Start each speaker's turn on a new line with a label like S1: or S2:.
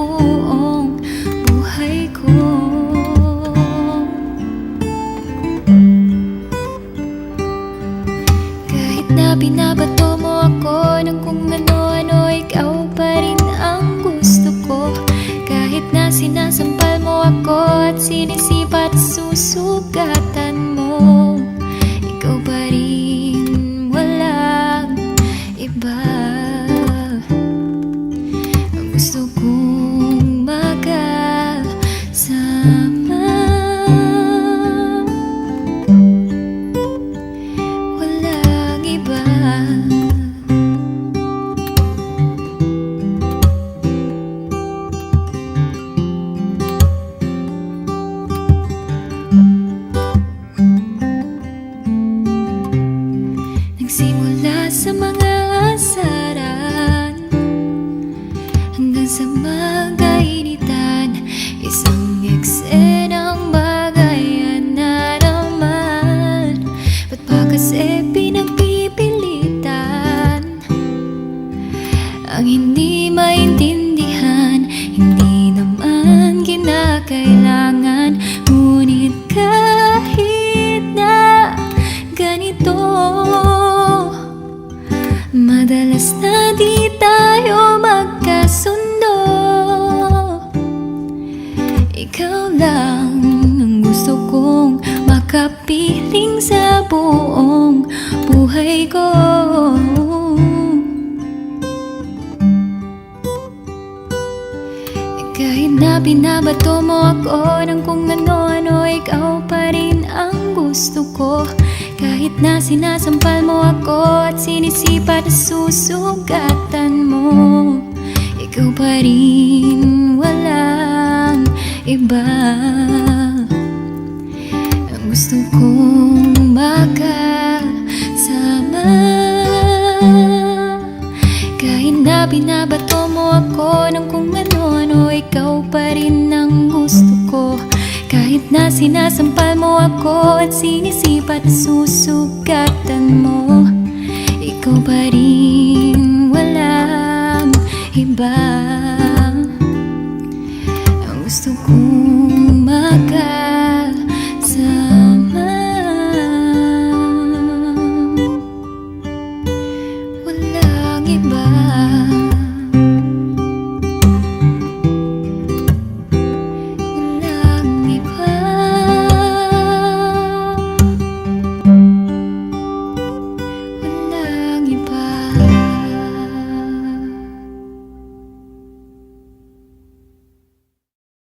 S1: buong buhay ko. Kahit na binabato mo ako ng kung ano-ano, ikaw pa rin ang gusto ko. Kahit na sinasampal mo ako at sinisipat susugatan mo, ikaw pa rin, walang iba. Ang gusto kong magkasama, walang iba. Nagsimula sa mga asaran hanggang sa magkainitan, isang eksenang bagayan na naman. Ba't ba kasi pinagpipilitan ang hindi maintindihan? Hindi naman kinakailangan, ngunit kahit na ganito, madalas na di tayo magkasundo. Ikaw lang ang gusto kong makapiling sa buong buhay ko. Kahit na binabato mo ako ng kung ano-ano, ikaw pa rin ang gusto ko. Kahit na sinasampal mo ako at sinisipat at susugatan mo, ikaw pa rin, walang iba. Ang gusto kong magkasama. Kahit na binabato mo ako ng kung ano-ano, ikaw pa rin ang gusto ko. Kahit na sinasampal mo ako at sinisipat at susugatan mo, ikaw pa rin.